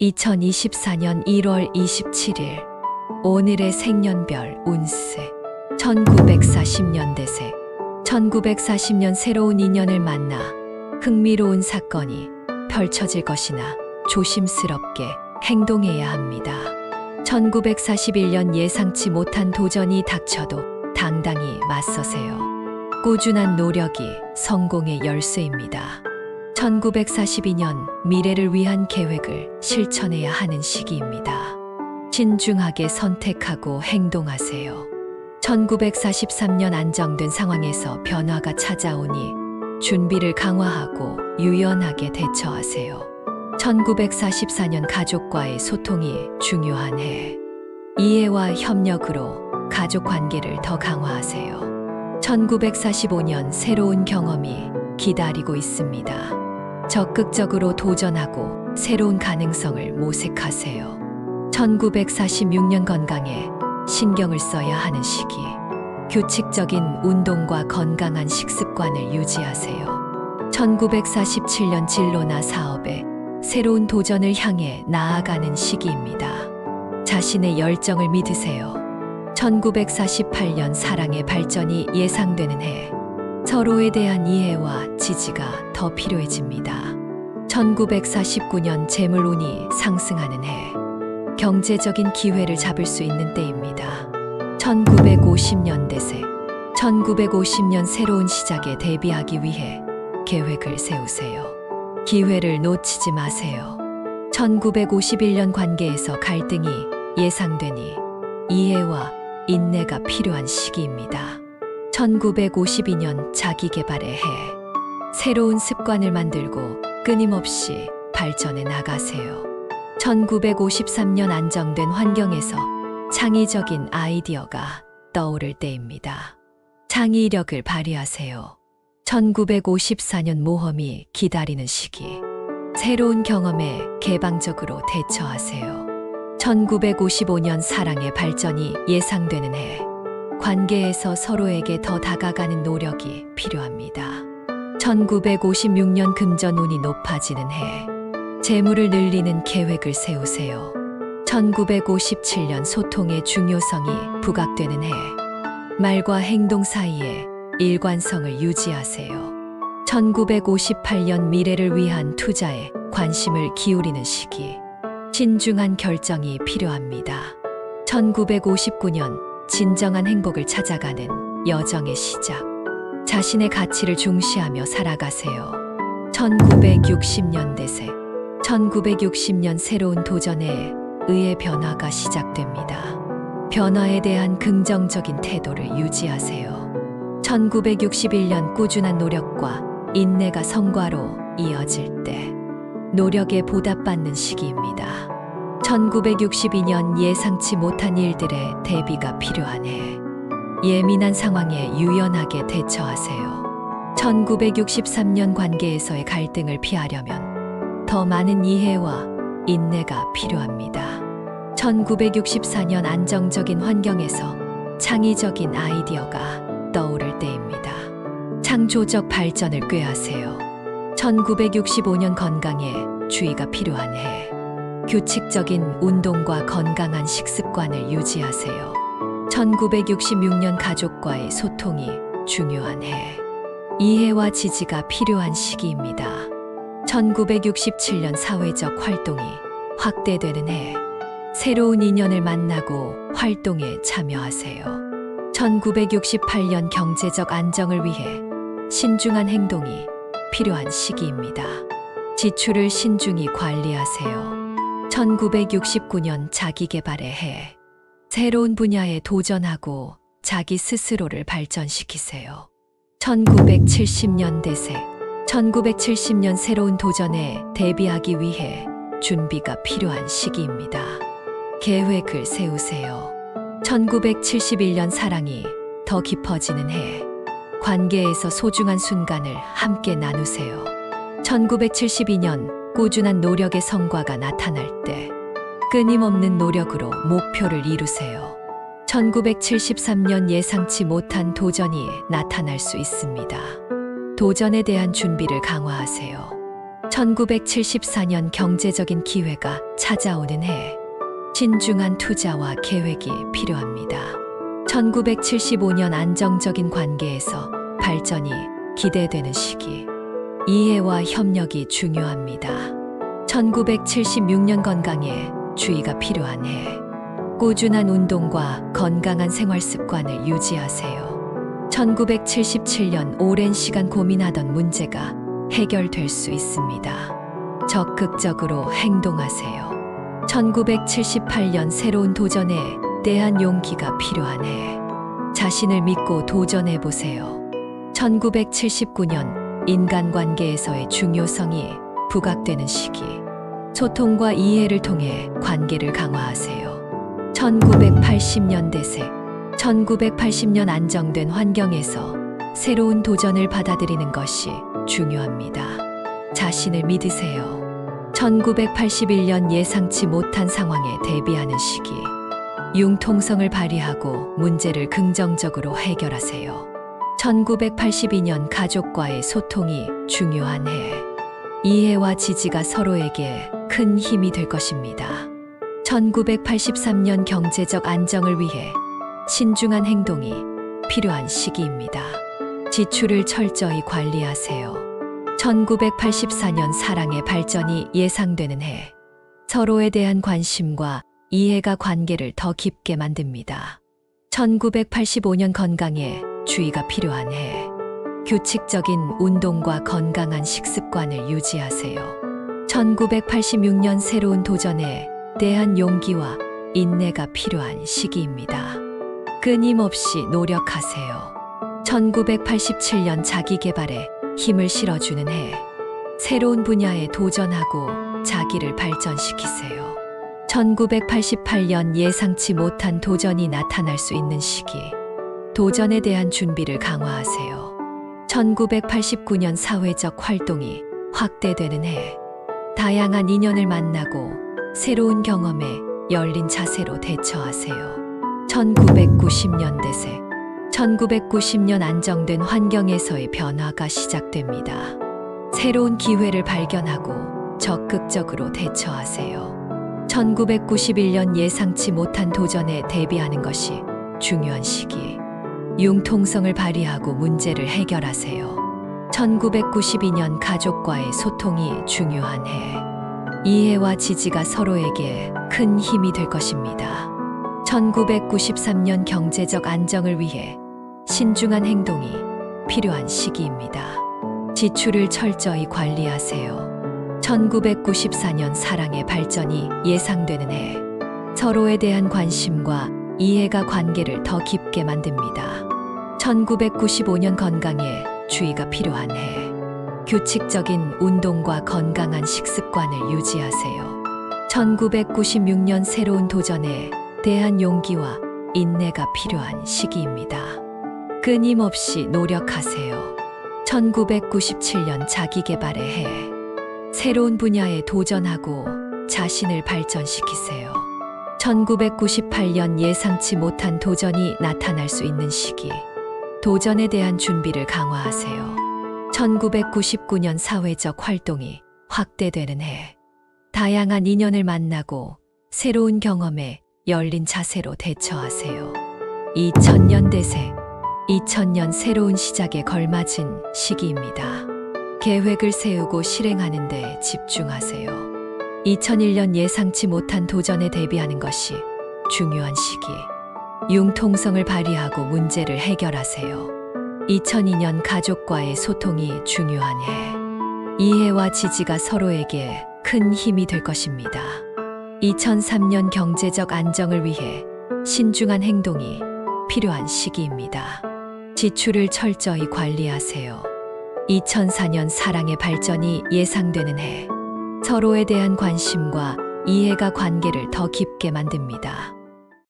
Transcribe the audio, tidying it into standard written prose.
2024년 1월 27일 오늘의 생년별 운세 1940년대생 1940년 새로운 인연을 만나 흥미로운 사건이 펼쳐질 것이나 조심스럽게 행동해야 합니다. 1941년 예상치 못한 도전이 닥쳐도 당당히 맞서세요. 꾸준한 노력이 성공의 열쇠입니다. 1942년 미래를 위한 계획을 실천해야 하는 시기입니다. 신중하게 선택하고 행동하세요. 1943년 안정된 상황에서 변화가 찾아오니 준비를 강화하고 유연하게 대처하세요. 1944년 가족과의 소통이 중요한 해. 이해와 협력으로 가족 관계를 더 강화하세요. 1945년 새로운 경험이 기다리고 있습니다. 적극적으로 도전하고 새로운 가능성을 모색하세요. 1946년 건강에 신경을 써야 하는 시기. 규칙적인 운동과 건강한 식습관을 유지하세요. 1947년 진로나 사업에 새로운 도전을 향해 나아가는 시기입니다. 자신의 열정을 믿으세요. 1948년 사랑의 발전이 예상되는 해. 서로에 대한 이해와 지지가 더 필요해집니다. 1949년 재물운이 상승하는 해. 경제적인 기회를 잡을 수 있는 때입니다. 1950년대생 1950년 새로운 시작에 대비하기 위해 계획을 세우세요. 기회를 놓치지 마세요. 1951년 관계에서 갈등이 예상되니 이해와 인내가 필요한 시기입니다. 1952년 자기계발의 해. 새로운 습관을 만들고 끊임없이 발전해 나가세요. 1953년 안정된 환경에서 창의적인 아이디어가 떠오를 때입니다. 창의력을 발휘하세요. 1954년 모험이 기다리는 시기. 새로운 경험에 개방적으로 대처하세요. 1955년 사랑의 발전이 예상되는 해. 관계에서 서로에게 더 다가가는 노력이 필요합니다. 1956년 금전운이 높아지는 해. 재물을 늘리는 계획을 세우세요. 1957년 소통의 중요성이 부각되는 해. 말과 행동 사이에 일관성을 유지하세요. 1958년 미래를 위한 투자에 관심을 기울이는 시기. 신중한 결정이 필요합니다. 1959년 진정한 행복을 찾아가는 여정의 시작. 자신의 가치를 중시하며 살아가세요. 1960년대생 1960년 새로운 도전에 의해 변화가 시작됩니다. 변화에 대한 긍정적인 태도를 유지하세요. 1961년 꾸준한 노력과 인내가 성과로 이어질 때 노력에 보답받는 시기입니다. 1962년 예상치 못한 일들의 대비가 필요한 해. 예민한 상황에 유연하게 대처하세요. 1963년 관계에서의 갈등을 피하려면 더 많은 이해와 인내가 필요합니다. 1964년 안정적인 환경에서 창의적인 아이디어가 떠오를 때입니다. 창조적 발전을 꾀하세요. 1965년 건강에 주의가 필요한 해. 규칙적인 운동과 건강한 식습관을 유지하세요. 1966년 가족과의 소통이 중요한 해. 이해와 지지가 필요한 시기입니다. 1967년 사회적 활동이 확대되는 해. 새로운 인연을 만나고 활동에 참여하세요. 1968년 경제적 안정을 위해 신중한 행동이 필요한 시기입니다. 지출을 신중히 관리하세요. 1969년 자기계발의 해. 새로운 분야에 도전하고 자기 스스로를 발전시키세요. 1970년대생 1970년 새로운 도전에 대비하기 위해 준비가 필요한 시기입니다. 계획을 세우세요. 1971년 사랑이 더 깊어지는 해. 관계에서 소중한 순간을 함께 나누세요. 1972년 꾸준한 노력의 성과가 나타날 때 끊임없는 노력으로 목표를 이루세요. 1973년 예상치 못한 도전이 나타날 수 있습니다. 도전에 대한 준비를 강화하세요. 1974년 경제적인 기회가 찾아오는 해. 신중한 투자와 계획이 필요합니다. 1975년 안정적인 관계에서 발전이 기대되는 시기. 이해와 협력이 중요합니다. 1976년 건강에 주의가 필요한 해. 꾸준한 운동과 건강한 생활 습관을 유지하세요. 1977년 오랜 시간 고민하던 문제가 해결될 수 있습니다. 적극적으로 행동하세요. 1978년 새로운 도전에 대한 용기가 필요한 해. 자신을 믿고 도전해 보세요. 1979년 인간관계에서의 중요성이 부각되는 시기. 소통과 이해를 통해 관계를 강화하세요. 1980년 대세. 1980년 안정된 환경에서 새로운 도전을 받아들이는 것이 중요합니다. 자신을 믿으세요. 1981년 예상치 못한 상황에 대비하는 시기. 융통성을 발휘하고 문제를 긍정적으로 해결하세요. 1982년 가족과의 소통이 중요한 해. 이해와 지지가 서로에게 큰 힘이 될 것입니다. 1983년 경제적 안정을 위해 신중한 행동이 필요한 시기입니다. 지출을 철저히 관리하세요. 1984년 사랑의 발전이 예상되는 해. 서로에 대한 관심과 이해가 관계를 더 깊게 만듭니다. 1985년 건강에 주의가 필요한 해. 규칙적인 운동과 건강한 식습관을 유지하세요. 1986년 새로운 도전에 대한 용기와 인내가 필요한 시기입니다. 끊임없이 노력하세요. 1987년 자기개발에 힘을 실어주는 해. 새로운 분야에 도전하고 자기를 발전시키세요. 1988년 예상치 못한 도전이 나타날 수 있는 시기. 도전에 대한 준비를 강화하세요. 1989년 사회적 활동이 확대되는 해. 다양한 인연을 만나고 새로운 경험에 열린 자세로 대처하세요. 1990년 대세. 1990년 안정된 환경에서의 변화가 시작됩니다. 새로운 기회를 발견하고 적극적으로 대처하세요. 1991년 예상치 못한 도전에 대비하는 것이 중요한 시기. 융통성을 발휘하고 문제를 해결하세요. 1992년 가족과의 소통이 중요한 해. 이해와 지지가 서로에게 큰 힘이 될 것입니다. 1993년 경제적 안정을 위해 신중한 행동이 필요한 시기입니다. 지출을 철저히 관리하세요. 1994년 사랑의 발전이 예상되는 해. 서로에 대한 관심과 이해가 관계를 더 깊게 만듭니다. 1995년 건강에 주의가 필요한 해. 규칙적인 운동과 건강한 식습관을 유지하세요. 1996년 새로운 도전에 대한 용기와 인내가 필요한 시기입니다. 끊임없이 노력하세요. 1997년 자기개발의 해. 새로운 분야에 도전하고 자신을 발전시키세요. 1998년 예상치 못한 도전이 나타날 수 있는 시기. 도전에 대한 준비를 강화하세요. 1999년 사회적 활동이 확대되는 해. 다양한 인연을 만나고 새로운 경험에 열린 자세로 대처하세요. 2000년 대세. 2000년 새로운 시작에 걸맞은 시기입니다. 계획을 세우고 실행하는 데 집중하세요. 2001년 예상치 못한 도전에 대비하는 것이 중요한 시기. 융통성을 발휘하고 문제를 해결하세요. 2002년 가족과의 소통이 중요한 해. 이해와 지지가 서로에게 큰 힘이 될 것입니다. 2003년 경제적 안정을 위해 신중한 행동이 필요한 시기입니다. 지출을 철저히 관리하세요. 2004년 사랑의 발전이 예상되는 해. 서로에 대한 관심과 이해가 관계를 더 깊게 만듭니다.